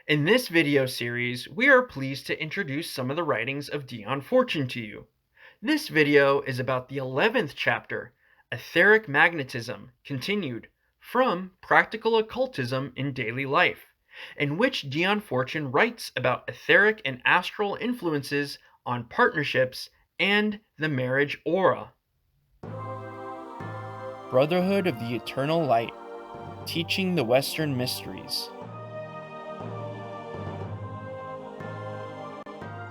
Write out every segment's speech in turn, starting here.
In this video series, we are pleased to introduce some of the writings of Dion Fortune to you. This video is about the 11th chapter, Etheric Magnetism, continued, from Practical Occultism in Daily Life, in which Dion Fortune writes about etheric and astral influences on partnerships and the marriage aura. Brotherhood of the Eternal Light, Teaching the Western Mysteries.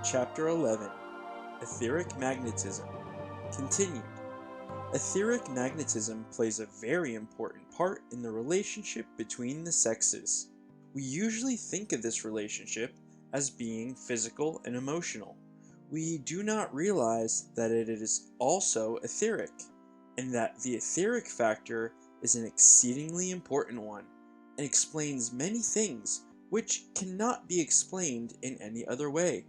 Chapter 11, Etheric Magnetism, continued. Etheric magnetism plays a very important part in the relationship between the sexes. We usually think of this relationship as being physical and emotional. We do not realize that it is also etheric, and that the etheric factor is an exceedingly important one, and explains many things which cannot be explained in any other way.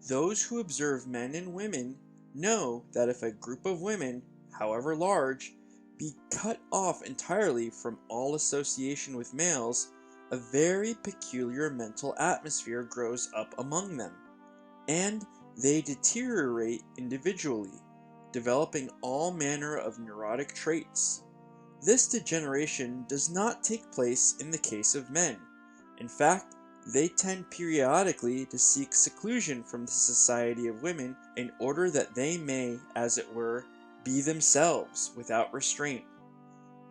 Those who observe men and women know that if a group of women, however large, be cut off entirely from all association with males, a very peculiar mental atmosphere grows up among them, and they deteriorate individually, developing all manner of neurotic traits. This degeneration does not take place in the case of men. In fact, they tend periodically to seek seclusion from the society of women in order that they may, as it were, be themselves without restraint.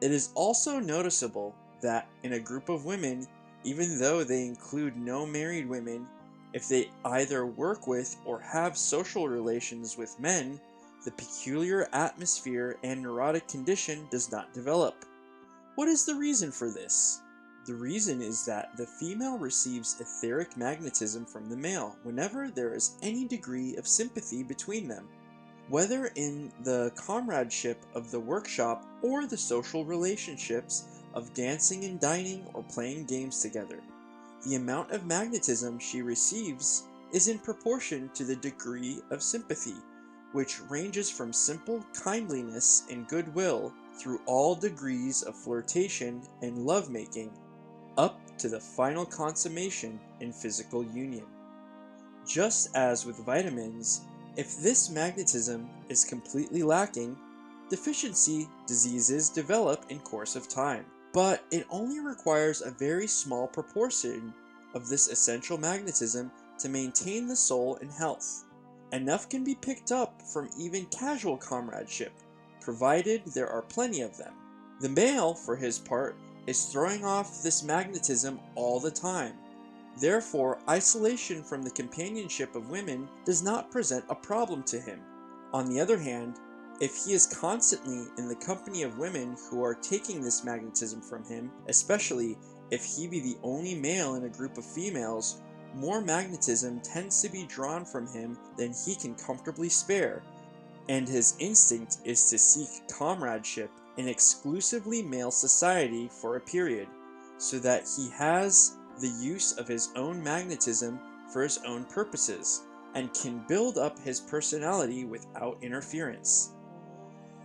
It is also noticeable that in a group of women, even though they include no married women, if they either work with or have social relations with men, the peculiar atmosphere and neurotic condition does not develop. What is the reason for this? The reason is that the female receives etheric magnetism from the male whenever there is any degree of sympathy between them, whether in the comradeship of the workshop or the social relationships of dancing and dining or playing games together. The amount of magnetism she receives is in proportion to the degree of sympathy, which ranges from simple kindliness and goodwill through all degrees of flirtation and lovemaking, up to the final consummation in physical union. Just as with vitamins, if this magnetism is completely lacking, deficiency diseases develop in course of time. But it only requires a very small proportion of this essential magnetism to maintain the soul in health. Enough can be picked up from even casual comradeship, provided there are plenty of them. The male, for his part, is throwing off this magnetism all the time. Therefore, isolation from the companionship of women does not present a problem to him. On the other hand, if he is constantly in the company of women who are taking this magnetism from him, especially if he be the only male in a group of females, more magnetism tends to be drawn from him than he can comfortably spare, and his instinct is to seek comradeship in exclusively male society for a period, so that he has the use of his own magnetism for his own purposes, and can build up his personality without interference.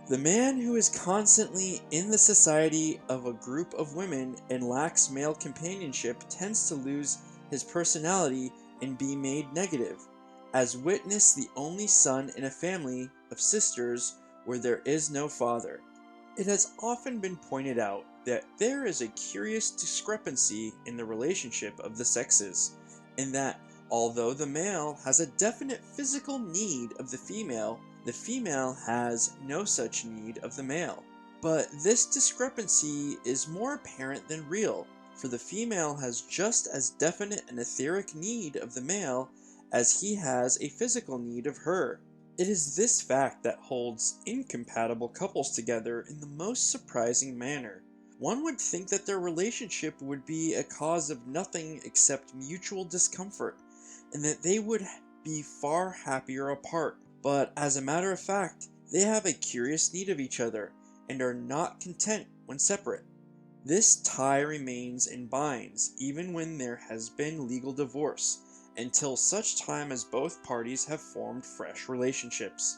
The man who is constantly in the society of a group of women and lacks male companionship tends to lose his personality and be made negative, as witness the only son in a family of sisters where there is no father. It has often been pointed out that there is a curious discrepancy in the relationship of the sexes, in that although the male has a definite physical need of the female has no such need of the male. But this discrepancy is more apparent than real, for the female has just as definite an etheric need of the male as he has a physical need of her. It is this fact that holds incompatible couples together in the most surprising manner. One would think that their relationship would be a cause of nothing except mutual discomfort, and that they would be far happier apart. But as a matter of fact, they have a curious need of each other, and are not content when separate. This tie remains and binds even when there has been legal divorce, until such time as both parties have formed fresh relationships.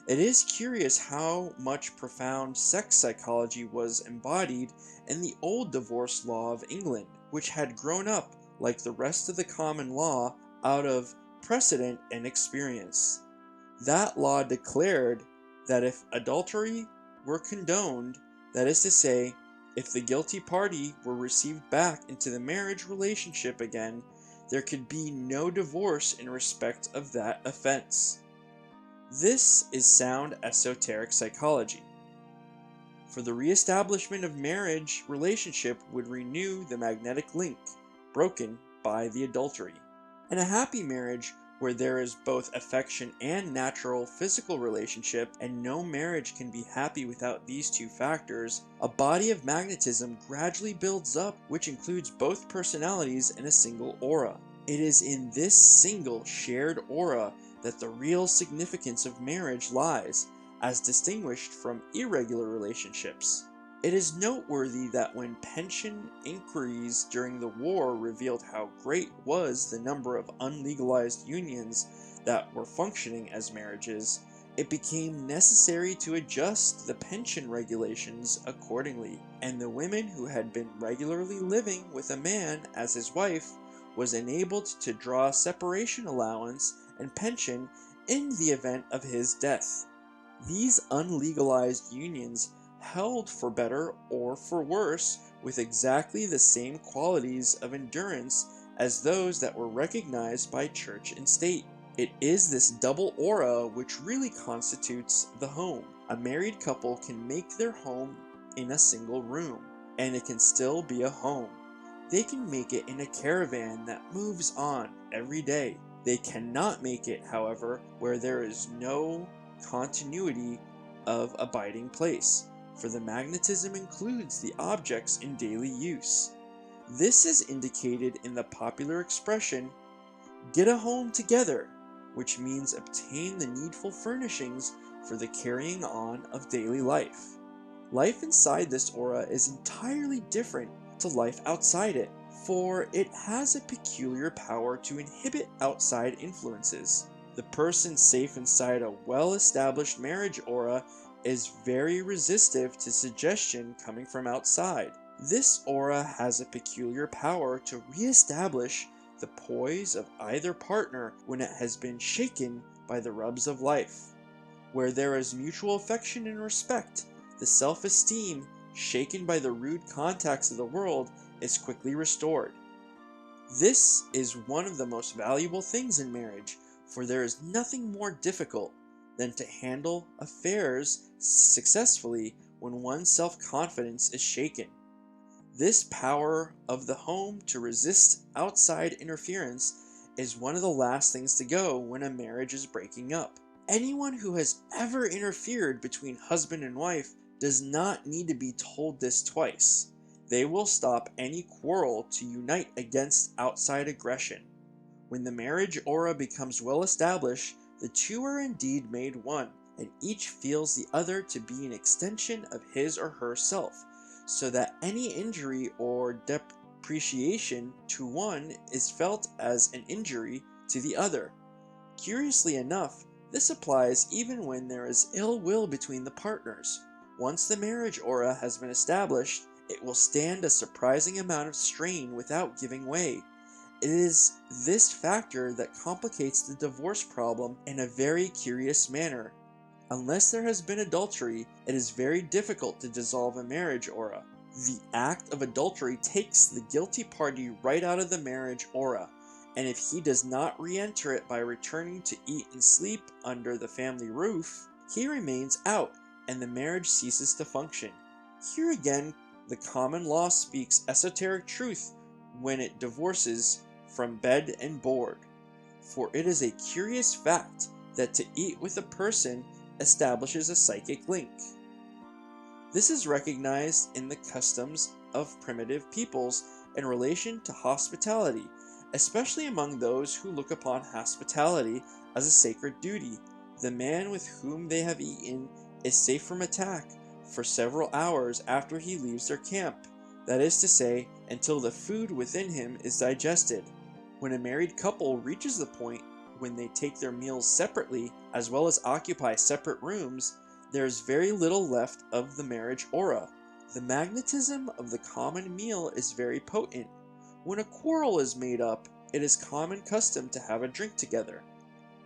It is curious how much profound sex psychology was embodied in the old divorce law of England, which had grown up like the rest of the common law, out of precedent and experience. That law declared that if adultery were condoned, that is to say, if the guilty party were received back into the marriage relationship again, there could be no divorce in respect of that offense. This is sound esoteric psychology. For the reestablishment of marriage relationship would renew the magnetic link broken by the adultery. In a happy marriage where there is both affection and natural physical relationship, and no marriage can be happy without these two factors, a body of magnetism gradually builds up which includes both personalities in a single aura. It is in this single shared aura that the real significance of marriage lies, as distinguished from irregular relationships. It is noteworthy that when pension inquiries during the war revealed how great was the number of unlegalized unions that were functioning as marriages, it became necessary to adjust the pension regulations accordingly, and the women who had been regularly living with a man as his wife was enabled to draw separation allowance and pension in the event of his death. These unlegalized unions held for better or for worse with exactly the same qualities of endurance as those that were recognized by church and state. It is this double aura which really constitutes the home. A married couple can make their home in a single room, and it can still be a home. They can make it in a caravan that moves on every day. They cannot make it, however, where there is no continuity of abiding place, for the magnetism includes the objects in daily use. This is indicated in the popular expression, "get a home together," which means obtain the needful furnishings for the carrying on of daily life. Life inside this aura is entirely different to life outside it, for it has a peculiar power to inhibit outside influences. The person safe inside a well-established marriage aura is very resistive to suggestion coming from outside. This aura has a peculiar power to re-establish the poise of either partner when it has been shaken by the rubs of life. Where there is mutual affection and respect, the self-esteem shaken by the rude contacts of the world is quickly restored. This is one of the most valuable things in marriage, for there is nothing more difficult than to handle affairs successfully when one's self-confidence is shaken. This power of the home to resist outside interference is one of the last things to go when a marriage is breaking up. Anyone who has ever interfered between husband and wife does not need to be told this twice. They will stop any quarrel to unite against outside aggression. When the marriage aura becomes well established, the two are indeed made one, and each feels the other to be an extension of his or her self, so that any injury or depreciation to one is felt as an injury to the other. Curiously enough, this applies even when there is ill will between the partners. Once the marriage aura has been established, it will stand a surprising amount of strain without giving way. It is this factor that complicates the divorce problem in a very curious manner. Unless there has been adultery, it is very difficult to dissolve a marriage aura. The act of adultery takes the guilty party right out of the marriage aura, and if he does not re-enter it by returning to eat and sleep under the family roof, he remains out, and the marriage ceases to function. Here again, the common law speaks esoteric truth when it divorces from bed and board, for it is a curious fact that to eat with a person establishes a psychic link. This is recognized in the customs of primitive peoples in relation to hospitality, especially among those who look upon hospitality as a sacred duty. The man with whom they have eaten is safe from attack for several hours after he leaves their camp, that is to say, until the food within him is digested. When a married couple reaches the point when they take their meals separately, as well as occupy separate rooms, there is very little left of the marriage aura. The magnetism of the common meal is very potent. When a quarrel is made up, it is common custom to have a drink together.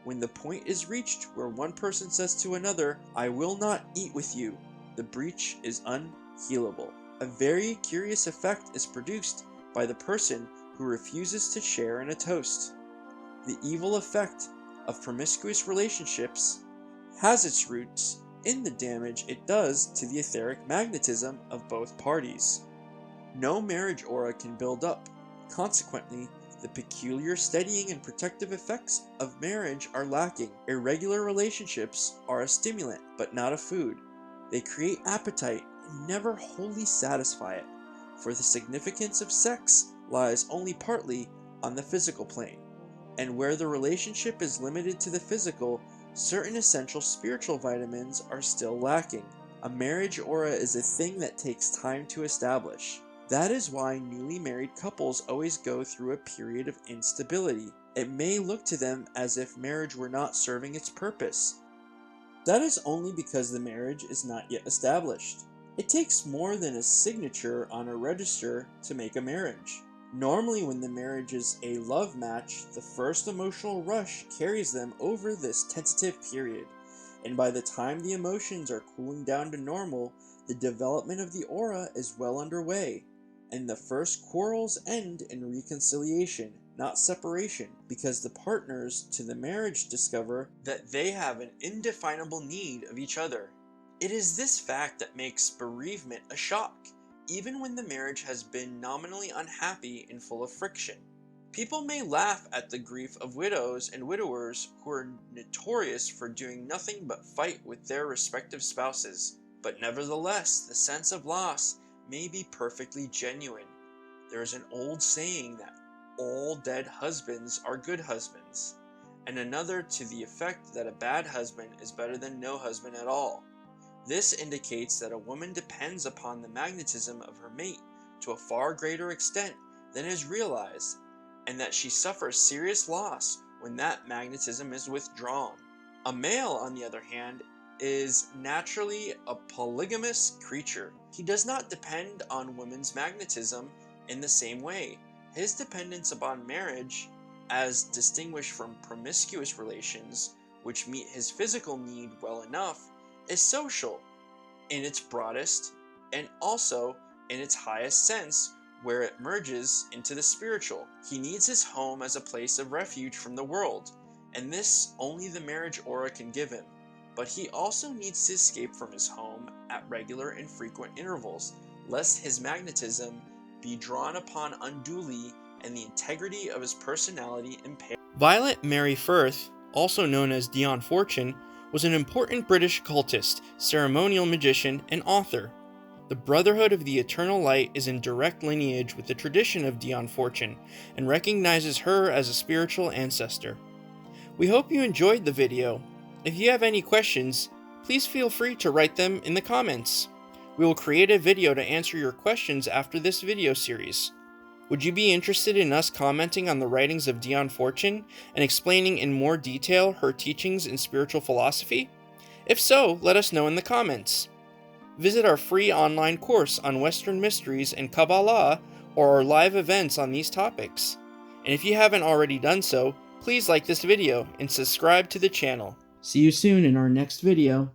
When the point is reached where one person says to another, "I will not eat with you," the breach is unhealable. A very curious effect is produced by the person who refuses to share in a toast. The evil effect of promiscuous relationships has its roots in the damage it does to the etheric magnetism of both parties. No marriage aura can build up. Consequently, the peculiar steadying and protective effects of marriage are lacking. Irregular relationships are a stimulant, but not a food. They create appetite and never wholly satisfy it, for the significance of sex lies only partly on the physical plane. And where the relationship is limited to the physical, certain essential spiritual vitamins are still lacking. A marriage aura is a thing that takes time to establish. That is why newly married couples always go through a period of instability. It may look to them as if marriage were not serving its purpose. That is only because the marriage is not yet established. It takes more than a signature on a register to make a marriage. Normally, when the marriage is a love match, the first emotional rush carries them over this tentative period, and by the time the emotions are cooling down to normal, the development of the aura is well underway, and the first quarrels end in reconciliation, not separation, because the partners to the marriage discover that they have an indefinable need of each other. It is this fact that makes bereavement a shock, even when the marriage has been nominally unhappy and full of friction. People may laugh at the grief of widows and widowers who are notorious for doing nothing but fight with their respective spouses, but nevertheless the sense of loss may be perfectly genuine. There is an old saying that all dead husbands are good husbands, and another to the effect that a bad husband is better than no husband at all. This indicates that a woman depends upon the magnetism of her mate to a far greater extent than is realized, and that she suffers serious loss when that magnetism is withdrawn. A male, on the other hand, is naturally a polygamous creature. He does not depend on women's magnetism in the same way. His dependence upon marriage, as distinguished from promiscuous relations, which meet his physical need well enough, is social in its broadest and also in its highest sense, where it merges into the spiritual. He needs his home as a place of refuge from the world, and this only the marriage aura can give him. But he also needs to escape from his home at regular and frequent intervals, lest his magnetism be drawn upon unduly and the integrity of his personality impaired. Violet Mary Firth, also known as Dion Fortune, was an important British occultist, ceremonial magician, and author. The Brotherhood of the Eternal Light is in direct lineage with the tradition of Dion Fortune and recognizes her as a spiritual ancestor. We hope you enjoyed the video. If you have any questions, please feel free to write them in the comments. We will create a video to answer your questions after this video series. Would you be interested in us commenting on the writings of Dion Fortune and explaining in more detail her teachings in spiritual philosophy? If so, let us know in the comments. Visit our free online course on Western Mysteries and Kabbalah or our live events on these topics. And if you haven't already done so, please like this video and subscribe to the channel. See you soon in our next video.